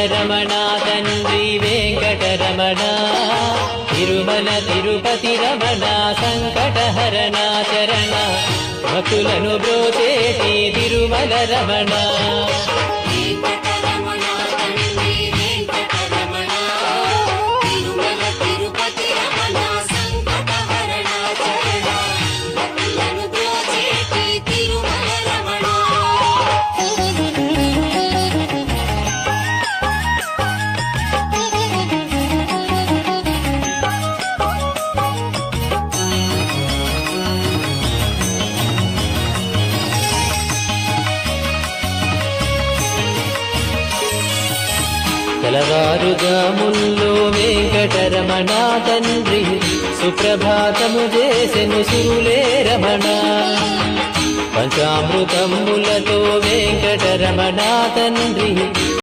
వెంకటరమణ తండ్రి వెంకటరమణ తిరుమల తిరుపతి రమణ సంకటహరణ చరణ భక్తులను బ్రోచేటి తిరుమల రమణ తెలవారుజాముల్లో వెంకటరమణ తండ్రి సుప్రభాతము చేసెను సురులే రమణ పంచామృతములతో వెంకటరమణ తండ్రి